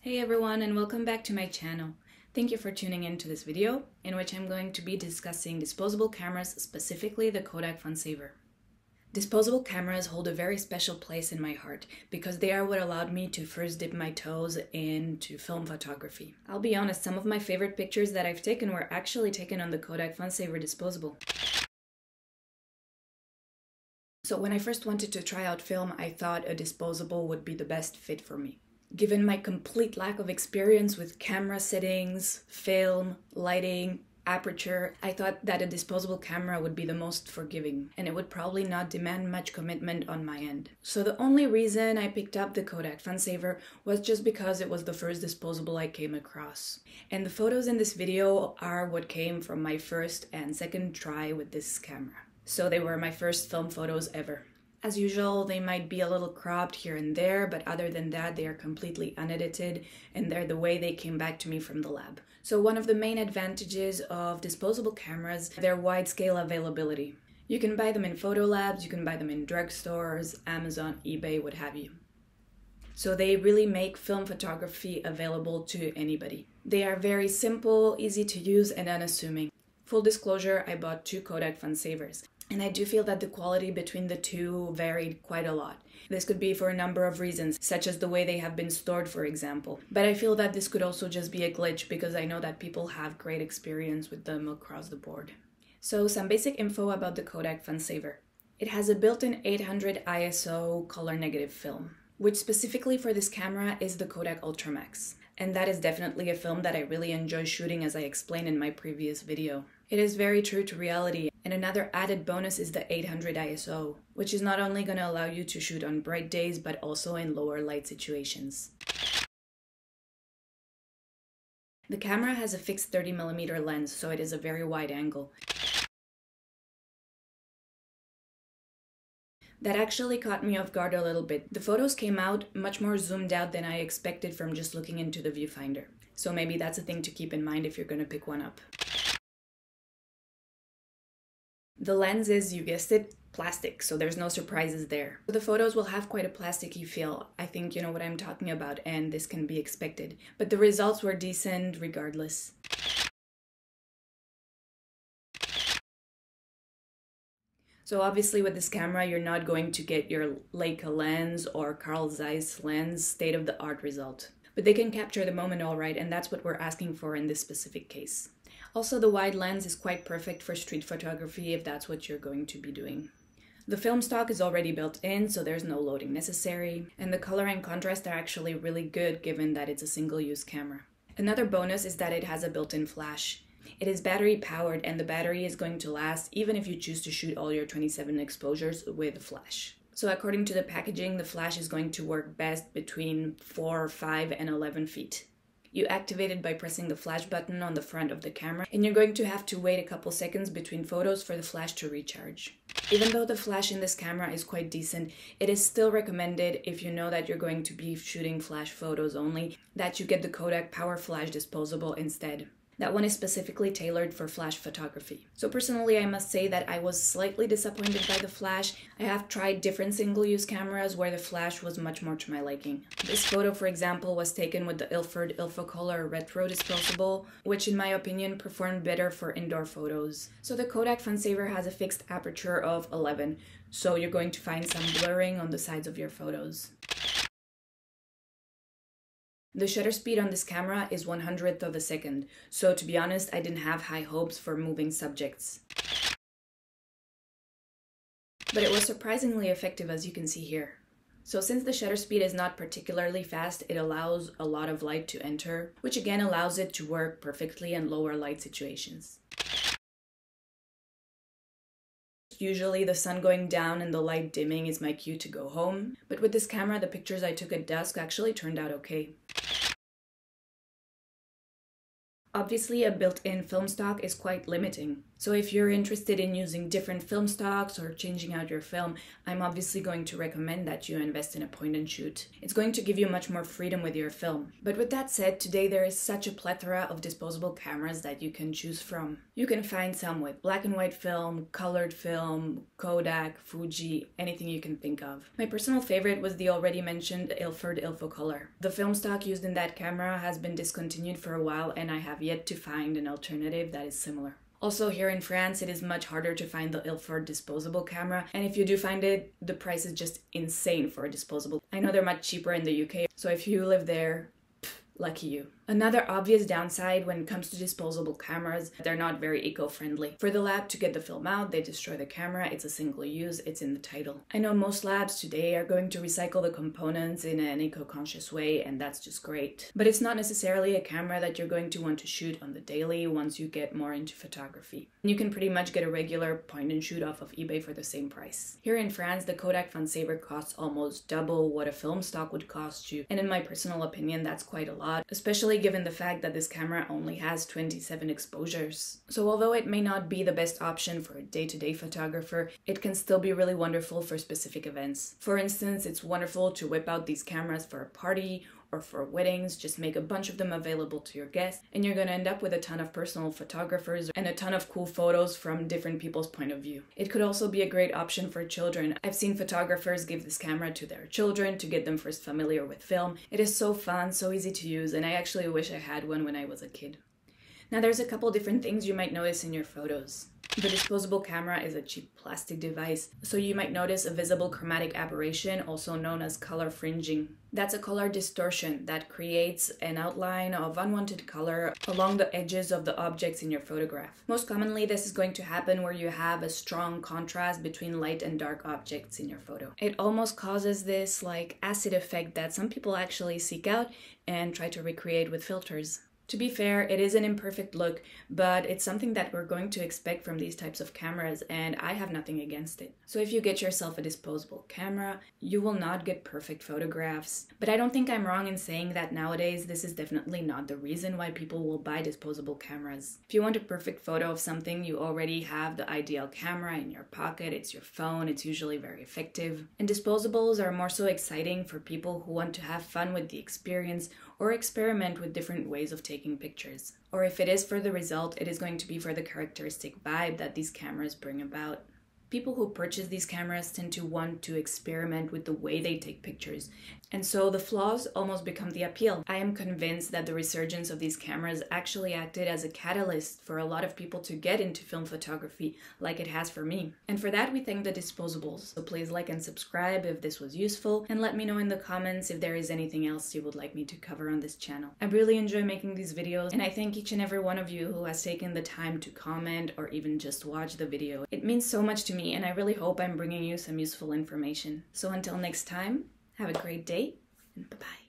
Hey everyone, and welcome back to my channel. Thank you for tuning in to this video, in which I'm going to be discussing disposable cameras, specifically the Kodak FunSaver. Disposable cameras hold a very special place in my heart because they are what allowed me to first dip my toes into film photography. I'll be honest, some of my favorite pictures that I've taken were actually taken on the Kodak FunSaver disposable. So when I first wanted to try out film, I thought a disposable would be the best fit for me. Given my complete lack of experience with camera settings, film, lighting, aperture, I thought that a disposable camera would be the most forgiving, and it would probably not demand much commitment on my end. So the only reason I picked up the Kodak FunSaver was just because it was the first disposable I came across. And the photos in this video are what came from my first and second try with this camera. So they were my first film photos ever. As usual, they might be a little cropped here and there, but other than that, they are completely unedited, and they're the way they came back to me from the lab. So one of the main advantages of disposable cameras, their wide-scale availability. You can buy them in photo labs, you can buy them in drugstores, Amazon, eBay, what have you. So they really make film photography available to anybody. They are very simple, easy to use, and unassuming. Full disclosure, I bought two Kodak FunSavers. And I do feel that the quality between the two varied quite a lot. This could be for a number of reasons, such as the way they have been stored, for example. But I feel that this could also just be a glitch because I know that people have great experience with them across the board. So some basic info about the Kodak FunSaver. It has a built-in 800 ISO color negative film, which specifically for this camera is the Kodak Ultramax. And that is definitely a film that I really enjoy shooting, as I explained in my previous video. It is very true to reality, and another added bonus is the 800 ISO, which is not only going to allow you to shoot on bright days, but also in lower light situations. The camera has a fixed 30mm lens, so it is a very wide angle. That actually caught me off guard a little bit. The photos came out much more zoomed out than I expected from just looking into the viewfinder. So maybe that's a thing to keep in mind if you're going to pick one up. The lens is, you guessed it, plastic, so there's no surprises there. The photos will have quite a plasticky feel. I think you know what I'm talking about, and this can be expected. But the results were decent regardless. So obviously with this camera, you're not going to get your Leica lens or Carl Zeiss lens state-of-the-art result. But they can capture the moment all right, and that's what we're asking for in this specific case. Also, the wide lens is quite perfect for street photography if that's what you're going to be doing. The film stock is already built in, so there's no loading necessary, and the color and contrast are actually really good given that it's a single-use camera. Another bonus is that it has a built-in flash. It is battery powered, and the battery is going to last even if you choose to shoot all your 27 exposures with a flash. So according to the packaging, the flash is going to work best between 4, 5, and 11 feet. You activate it by pressing the flash button on the front of the camera, and you're going to have to wait a couple seconds between photos for the flash to recharge. Even though the flash in this camera is quite decent, it is still recommended, if you know that you're going to be shooting flash photos only, that you get the Kodak Power Flash disposable instead. That one is specifically tailored for flash photography. So personally, I must say that I was slightly disappointed by the flash. I have tried different single-use cameras where the flash was much more to my liking. This photo, for example, was taken with the Ilford Ilfocolor Retro disposable, which in my opinion performed better for indoor photos. So the Kodak FunSaver has a fixed aperture of 11, so you're going to find some blurring on the sides of your photos. The shutter speed on this camera is 1/100th of a second, so to be honest, I didn't have high hopes for moving subjects. But it was surprisingly effective, as you can see here. So since the shutter speed is not particularly fast, it allows a lot of light to enter, which again allows it to work perfectly in lower light situations. Usually the sun going down and the light dimming is my cue to go home, but with this camera the pictures I took at dusk actually turned out okay. Obviously, a built-in film stock is quite limiting, So if you're interested in using different film stocks or changing out your film, I'm obviously going to recommend that you invest in a point and shoot. It's going to give you much more freedom with your film. But with that said, today there is such a plethora of disposable cameras that you can choose from. You can find some with black and white film, colored film, Kodak, Fuji, anything you can think of. My personal favorite was the already mentioned Ilford Ilfocolor. The film stock used in that camera has been discontinued for a while, and I have yet to find an alternative that is similar. Also, here in France, it is much harder to find the Ilford disposable camera, and if you do find it, the price is just insane for a disposable. I know they're much cheaper in the UK, so if you live there, lucky you. Another obvious downside when it comes to disposable cameras, they're not very eco-friendly. For the lab to get the film out, they destroy the camera. It's a single use, it's in the title. I know most labs today are going to recycle the components in an eco-conscious way, and that's just great. But it's not necessarily a camera that you're going to want to shoot on the daily once you get more into photography. You can pretty much get a regular point and shoot off of eBay for the same price. Here in France, the Kodak FunSaver costs almost double what a film stock would cost you, and in my personal opinion, that's quite a lot, especially given the fact that this camera only has 27 exposures. So although it may not be the best option for a day-to-day photographer, it can still be really wonderful for specific events. For instance, it's wonderful to whip out these cameras for a party or for weddings, just make a bunch of them available to your guests, and you're gonna end up with a ton of personal photographers and a ton of cool photos from different people's point of view. It could also be a great option for children. I've seen photographers give this camera to their children to get them first familiar with film. It is so fun, so easy to use, and I actually wish I had one when I was a kid. Now there's a couple different things you might notice in your photos. The disposable camera is a cheap plastic device, so you might notice a visible chromatic aberration, also known as color fringing. That's a color distortion that creates an outline of unwanted color along the edges of the objects in your photograph. Most commonly, this is going to happen where you have a strong contrast between light and dark objects in your photo. It almost causes this like acid effect that some people actually seek out and try to recreate with filters. To be fair, it is an imperfect look, but it's something that we're going to expect from these types of cameras, and I have nothing against it. So if you get yourself a disposable camera, you will not get perfect photographs. But I don't think I'm wrong in saying that nowadays this is definitely not the reason why people will buy disposable cameras. If you want a perfect photo of something, you already have the ideal camera in your pocket, it's your phone, it's usually very effective. And disposables are more so exciting for people who want to have fun with the experience or experiment with different ways of taking pictures. Or if it is for the result, it is going to be for the characteristic vibe that these cameras bring about. People who purchase these cameras tend to want to experiment with the way they take pictures, and so the flaws almost become the appeal. I am convinced that the resurgence of these cameras actually acted as a catalyst for a lot of people to get into film photography like it has for me. And for that, we thank the disposables. So please like and subscribe if this was useful, and let me know in the comments if there is anything else you would like me to cover on this channel. I really enjoy making these videos, and I thank each and every one of you who has taken the time to comment or even just watch the video. It means so much to me, and I really hope I'm bringing you some useful information. So until next time, have a great day, and bye-bye.